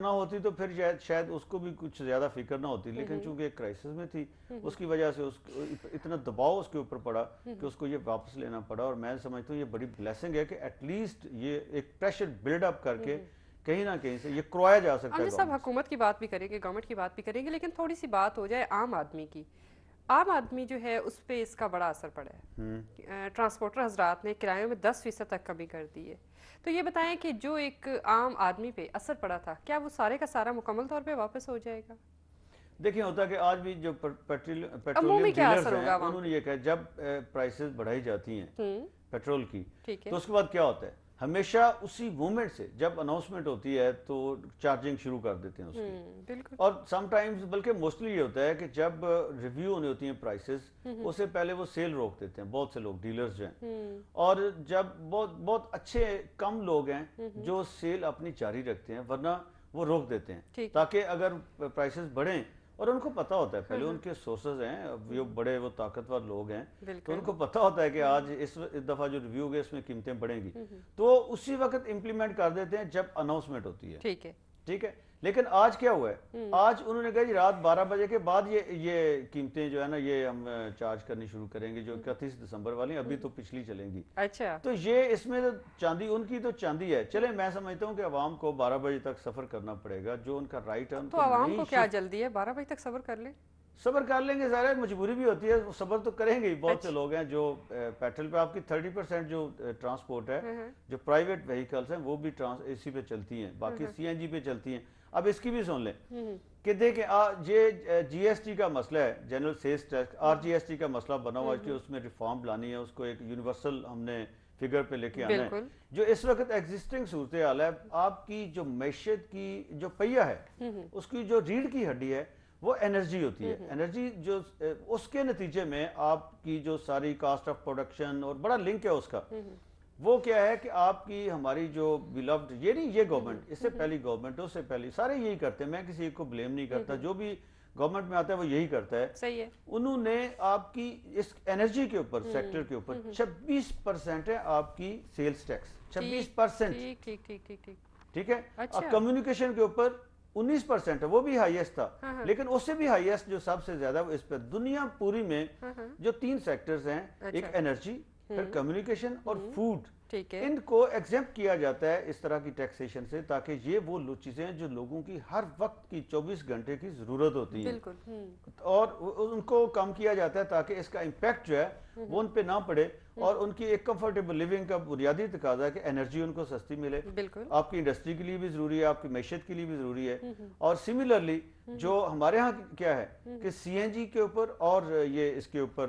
ना होती तो फिर शायद उसको भी कुछ ज्यादा फिक्र ना होती, लेकिन चूंकि एक क्राइसिस में थी उसकी वजह से उसको इतना दबाव उसके ऊपर पड़ा कि उसको ये वापस लेना पड़ा। और मैं समझता हूँ ये बड़ी ब्लेसिंग है कि एटलीस्ट ये एक प्रेशर बिल्डअप करके कहीं ना कहीं से ये करवाया जा सकता है। सब हुकूमत की बात भी करेंगे, गवर्नमेंट की बात भी करेंगे, लेकिन थोड़ी सी बात हो जाए आम आदमी की। आम आदमी जो है उस पर इसका बड़ा असर पड़ा है। ट्रांसपोर्टर हजरात ने किरायों में 10% तक कमी कर दी है। तो ये बताएं कि जो एक आम आदमी पे असर पड़ा था, क्या वो सारे का सारा मुकम्मल तौर पे वापस हो जाएगा? देखिए होता कि आज भी जो पेट्रोलियम डीलर्स हैं उन्होंने ये कहा जब प्राइसेस बढ़ाई जाती हैं पेट्रोल की, तो उसके बाद क्या होता है, हमेशा उसी मोमेंट से जब अनाउंसमेंट होती है तो चार्जिंग शुरू कर देते हैं उसकी। और समटाइम्स बल्कि मोस्टली ये होता है कि जब रिव्यू होनी होती है प्राइसेस, उससे पहले वो सेल रोक देते हैं बहुत से लोग, डीलर्स जो हैं। और जब बहुत बहुत अच्छे कम लोग हैं जो सेल अपनी जारी रखते हैं, वरना वो रोक देते हैं ताकि अगर प्राइसेस बढ़ें, और उनको पता होता है पहले उनके सोर्सेज हैं, वो बड़े वो ताकतवर लोग हैं, तो उनको पता होता है कि आज इस दफा जो रिव्यू होगा इसमें कीमतें बढ़ेंगी, तो उसी वक्त इंप्लीमेंट कर देते हैं जब अनाउंसमेंट होती है। ठीक है। लेकिन आज क्या हुआ है, आज उन्होंने कहा जी रात 12 बजे के बाद ये कीमतें जो है ना ये हम चार्ज करनी शुरू करेंगे, जो 31 दिसंबर वाली, अभी तो पिछली चलेंगी। अच्छा। तो ये इसमें तो चांदी, उनकी तो चांदी है। चले मैं समझता हूँ कि अवाम को 12 बजे तक सफर करना पड़ेगा, जो उनका राइट है। तो अवाम को क्या जल्दी है, 12 बजे तक सफर कर ले, सबर कर लेंगे, ज़ाहिर मजबूरी भी होती है, सबर तो करेंगे ही। बहुत से लोग हैं जो पेट्रोल पे, आपकी 30% जो ट्रांसपोर्ट है, जो प्राइवेट व्हीकल्स हैं वो भी इसी पे चलती हैं, बाकी सीएनजी पे चलती हैं। अब इसकी भी सुन लें कि देखें ये जीएसटी का मसला है, जनरल सेल्स टैक्स, आरजीएसटी का मसला बना हुआ है कि उसमें रिफॉर्म लानी है, उसको एक यूनिवर्सल हमने फिगर पे लेके आना है। जो इस वक्त एग्जिस्टिंग सूरत हाल है, आपकी जो मैशत की जो पहिया है उसकी जो रीढ़ की हड्डी है वो एनर्जी होती है। एनर्जी जो उसके नतीजे में आपकी जो सारी कास्ट ऑफ प्रोडक्शन और बड़ा लिंक है उसका, वो क्या है कि आपकी हमारी जो बिलव्ड, ये नहीं ये गवर्नमेंट, इससे पहली गवर्नमेंट, उससे पहले सारे यही करते हैं, मैं किसी को ब्लेम नहीं करता, जो भी गवर्नमेंट में आता है वो यही करता है। सही है। उन्होंने आपकी इस एनर्जी के ऊपर, सेक्टर के ऊपर 26% है आपकी सेल्स टैक्स, 26%। ठीक है। और कम्युनिकेशन के ऊपर 19% है, वो भी हाईएस्ट था। लेकिन उससे भी हाईएस्ट जो सबसे ज्यादा इस पर दुनिया पूरी में जो 3 सेक्टर्स हैं, एक एनर्जी, फिर कम्युनिकेशन और फूड, इनको एग्जेम्प्ट किया जाता है इस तरह की टैक्सेशन से, ताकि ये वो चीजें हैं जो लोगों की हर वक्त की 24 घंटे की जरूरत होती है, और उनको कम किया जाता है ताकि इसका इम्पैक्ट जो है वो उन पे ना पड़े। और उनकी एक कंफर्टेबल लिविंग का बुनियादी तकाजा है कि एनर्जी उनको सस्ती मिले, आपकी इंडस्ट्री के लिए भी जरूरी है, आपकी मैशत के लिए भी जरूरी है। और सिमिलरली जो हमारे यहाँ क्या है कि सीएनजी के ऊपर और ये इसके ऊपर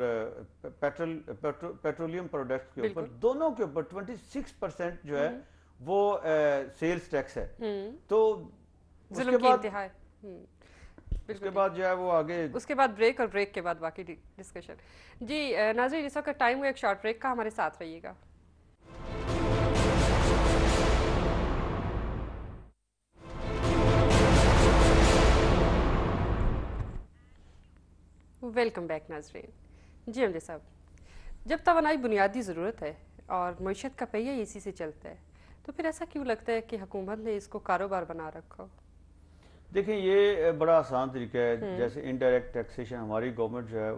पेट्रोलियम प्रोडक्ट्स के ऊपर, दोनों के ऊपर 26% जो है वो सेल्स टैक्स है। तो उसके बाद जो है वो आगे, उसके बाद ब्रेक, और ब्रेक के बाद बाकी डिस्कशन। जी नाज़रीन, इस वक्त टाइम हुआ एक शॉर्ट ब्रेक का, हमारे साथ रहिएगा। वेलकम बैक नाज़रीन। जी अमजद साहब, जब तवानाई बुनियादी ज़रूरत है और मईशत का पहिया इसी से चलता है, तो फिर ऐसा क्यों लगता है कि हुकूमत ने इसको कारोबार बना रखा हो? देखिए ये बड़ा आसान तरीका है, जैसे इनडायरेक्ट टैक्सेशन हमारी गवर्नमेंट जो है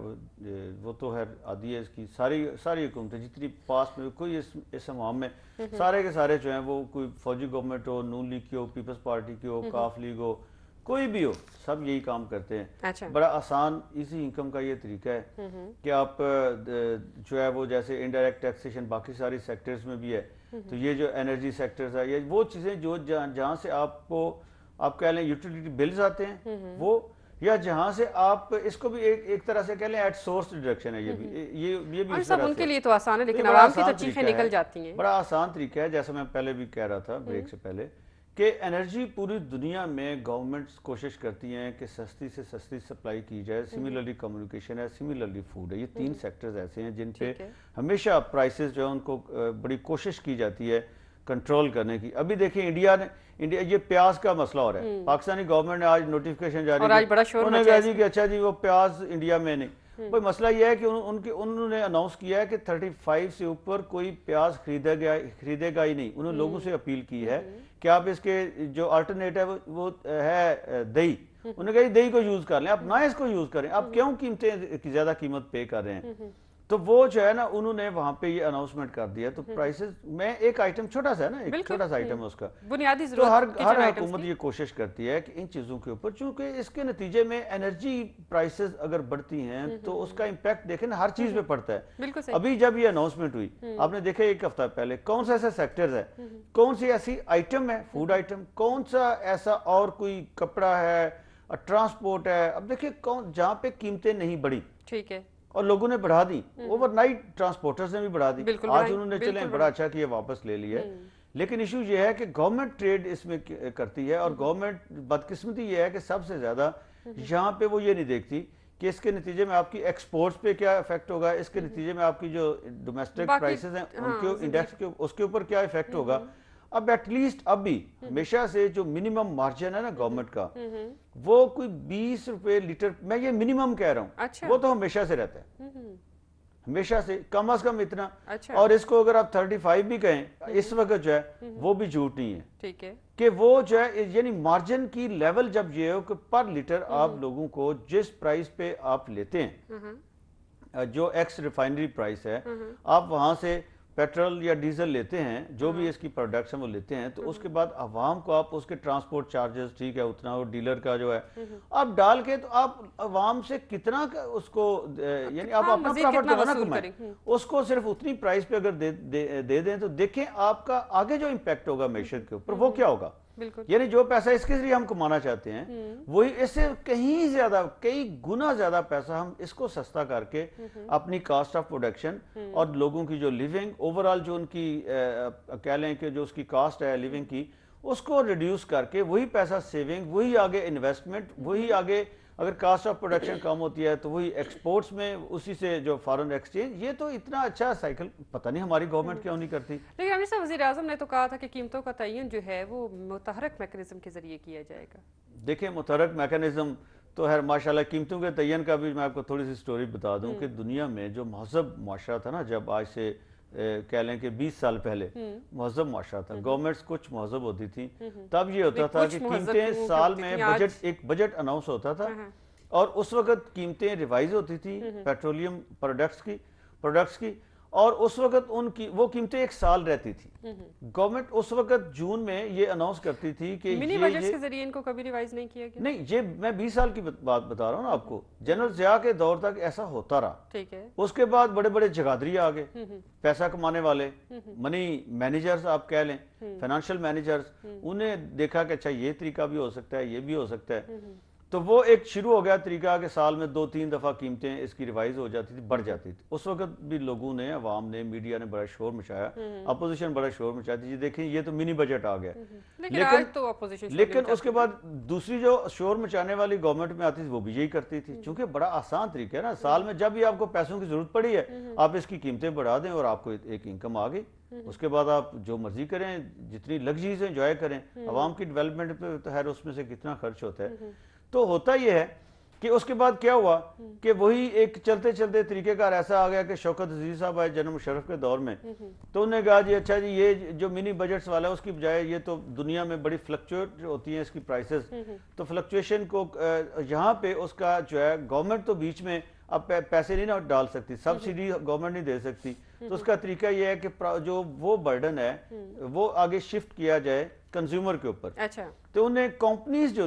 वो तो है आदि है, इसकी सारी हुकूमतें जितनी पास में कोई इस अवाम में सारे के सारे जो हैं, वो कोई फौजी गवर्नमेंट हो, नून लीग की हो, पीपल्स पार्टी की हो, काफ लीग हो, कोई भी हो, सब यही काम करते हैं। अच्छा। बड़ा आसान इजी इनकम का ये तरीका है कि आप जो है वो जैसे इनडायरेक्ट टैक्सेशन बाकी सारी सेक्टर्स में भी है, तो ये जो एनर्जी सेक्टर्स है, ये वो चीज़ें जो जहाँ से आपको आप कह लें यूटिलिटी बिल्स आते हैं वो, या जहां से आप इसको भी एक तरह से कह लें एट सोर्स डिडक्शन है, ये भी सब उनके लिए तो आसान है, लेकिन आवाम की तो चीखें निकल जाती हैं। बड़ा आसान तरीका है, जैसा मैं पहले भी कह रहा था ब्रेक से पहले, कि एनर्जी पूरी दुनिया में गवर्नमेंट्स कोशिश करती हैं कि सस्ती से सस्ती सप्लाई की जाए। सिमिलरली कम्युनिकेशन है, सिमिलरली फूड है, ये 3 सेक्टर्स ऐसे हैं जिन पे हमेशा प्राइसेस जो है उनको बड़ी कोशिश की जाती है कंट्रोल करने की। अभी देखिए इंडिया ये प्याज का मसला हो रहा है, पाकिस्तानी गवर्नमेंट ने आज नोटिफिकेशन जारी किया, उन्होंने कहा जी कि अच्छा जी वो प्याज इंडिया में नहीं, भाई मसला यह है कि उन्होंने अनाउंस किया है कि 35 से ऊपर कोई प्याज खरीदेगा ही नहीं। उन्होंने लोगों से अपील की है कि आप इसके जो अल्टरनेटिव है वो है दही। उन्होंने कहा दही को यूज कर लें, आप ना इसको यूज करें, आप क्यों कीमतें की ज्यादा कीमत पे कर रहे हैं। तो वो जो है ना उन्होंने वहां पे ये अनाउंसमेंट कर दिया। तो प्राइसेस में एक आइटम छोटा सा है ना, एक छोटा सा आइटम है उसका बुनियादी तो हर हुकूमत ये कोशिश करती है कि इन चीजों के ऊपर, चूंकि इसके नतीजे में एनर्जी प्राइसेस अगर बढ़ती हैं तो उसका इम्पैक्ट देखें ना हर चीज पे पड़ता है। अभी जब ये अनाउंसमेंट हुई, आपने देखा एक हफ्ता पहले कौन सा ऐसा सेक्टर है, कौन सी ऐसी आइटम है, फूड आइटम, कौन सा ऐसा और कोई कपड़ा है, ट्रांसपोर्ट है। अब देखिए कौन जहाँ पे कीमतें नहीं बढ़ी, ठीक है, और लोगों ने बढ़ा दी, ओवरनाइट ट्रांसपोर्टर्स ने भी बढ़ा दी। आज उन्होंने चले बड़ा अच्छा कि ये वापस ले लिया है। लेकिन इशू ये है कि गवर्नमेंट ट्रेड इसमें करती है, और गवर्नमेंट बदकिस्मती ये है कि सबसे ज्यादा यहाँ पे वो ये नहीं देखती कि इसके नतीजे में आपकी एक्सपोर्ट्स पे क्या इफेक्ट होगा, इसके नतीजे में आपकी जो डोमेस्टिक प्राइसेस हैं उनके इंडेक्स के उसके ऊपर क्या इफेक्ट होगा। अब एटलीस्ट अभी हमेशा से जो मिनिमम मार्जिन है ना गवर्नमेंट का, वो कोई 20 रुपए लीटर, मैं ये मिनिमम कह रहा हूँ, अच्छा। वो तो हमेशा से रहता है, हमेशा से कम अज कम इतना। अच्छा। और इसको अगर आप 35 भी कहें इस वक्त जो है वो भी झूठ नहीं है, ठीक है, कि वो जो है यानी मार्जिन की लेवल जब ये हो कि पर लीटर आप लोगों को जिस प्राइस पे आप लेते हैं, जो एक्स रिफाइनरी प्राइस है, आप वहां से पेट्रोल या डीजल लेते हैं, जो भी इसकी प्रोडक्ट्स हैं वो लेते हैं, तो उसके बाद अवाम को आप उसके ट्रांसपोर्ट चार्जेस, ठीक है उतना, और डीलर का जो है आप डाल के, तो आप अवाम से कितना उसको यानी आप अपना प्रॉफिट कमाना कमाएं, उसको सिर्फ उतनी प्राइस पे अगर दे दें तो देखें आपका आगे जो इम्पैक्ट होगा मैशत के ऊपर वो क्या होगा। यानी जो पैसा इसके जरिए हम कमाना चाहते हैं वही इससे कहीं ज्यादा, कई गुना ज्यादा पैसा हम इसको सस्ता करके अपनी कॉस्ट ऑफ प्रोडक्शन और लोगों की जो लिविंग ओवरऑल जो उनकी कह लें कि जो उसकी कॉस्ट है लिविंग की, उसको रिड्यूस करके वही पैसा सेविंग, वही आगे इन्वेस्टमेंट, वही आगे अगर कास्ट ऑफ प्रोडक्शन कम होती है तो वही एक्सपोर्ट्स में, उसी से जो फॉरेन एक्सचेंज, ये तो इतना अच्छा साइकिल पता नहीं हमारी गवर्नमेंट क्यों नहीं करती। लेकिन अमीर साहब वज़ीर आज़म ने तो कहा था कि कीमतों का तयन जो है वो मुतहरक मैकेनिज्म के जरिए किया जाएगा। देखिए मुतहरक मैकेनिज्म तो है माशाल्लाह। कीमतों के तयन का भी मैं आपको थोड़ी सी स्टोरी बता दूं कि दुनिया में जो महज़ब मुआशरा था ना, जब आज से कह लें कि 20 साल पहले महज़ब मुआशरा था, गवर्नमेंट्स कुछ महज़ब होती थी, तब ये होता था कि कीमतें साल में एक बजट अनाउंस होता था और उस वक्त कीमतें रिवाइज होती थी पेट्रोलियम प्रोडक्ट्स की, और उस वक्त उनकी वो कीमतें एक साल रहती थी। गवर्नमेंट उस वक्त जून में ये अनाउंस करती थी कि मिनी बजट्स के जरिए इनको कभी रिवाइज नहीं किया गया। नहीं, ये मैं 20 साल की बात बता रहा हूँ ना आपको। जनरल ज़िया के दौर तक ऐसा होता रहा, ठीक है। उसके बाद बड़े बड़े जगादरी आ गए, पैसा कमाने वाले, मनी मैनेजर्स आप कह लें, फाइनेंशियल मैनेजर्स, उन्हें देखा कि अच्छा ये तरीका भी हो सकता है, ये भी हो सकता है, तो वो एक शुरू हो गया तरीका कि साल में 2-3 दफा कीमतें इसकी रिवाइज हो जाती थी, बढ़ जाती थी। उस वक्त भी लोगों ने, अवाम ने, मीडिया ने बड़ा शोर मचाया, अपोजिशन बड़ा शोर मचाती थी, देखें ये तो मिनी बजट आ गया। लेकिन उसके बाद दूसरी जो शोर मचाने वाली गवर्नमेंट में आती थी वो भी यही करती थी, क्योंकि बड़ा आसान तरीका है ना, साल में जब भी आपको पैसों की जरूरत पड़ी है आप इसकी कीमतें बढ़ा दें और आपको एक इनकम आ गई। उसके बाद आप जो मर्जी करें, जितनी लग्जरीज एंजॉय करें, अवाम की डेवलपमेंट पे तो है उसमें से कितना खर्च होता है। तो होता यह है कि उसके बाद क्या हुआ कि वही एक चलते चलते तरीकेकार ऐसा आ गया कि शौकत अजीज साहब आए जनरल मुशर्रफ के दौर में, तो उन्होंने कहा जी अच्छा जी ये जो मिनी बजट्स वाला है उसकी बजाय ये तो दुनिया में बड़ी फ्लक्चुएट होती हैं इसकी प्राइसेस, तो फ्लक्चुएशन को यहाँ पे उसका जो है गवर्नमेंट तो बीच में अब पैसे नहीं ना डाल सकती, सब्सिडी गवर्नमेंट नहीं दे सकती, तो उसका तरीका यह है कि जो वो बर्डन है वो आगे शिफ्ट किया जाए कंज्यूमर के ऊपर। अच्छा। तो उन्हें कंपनीज जो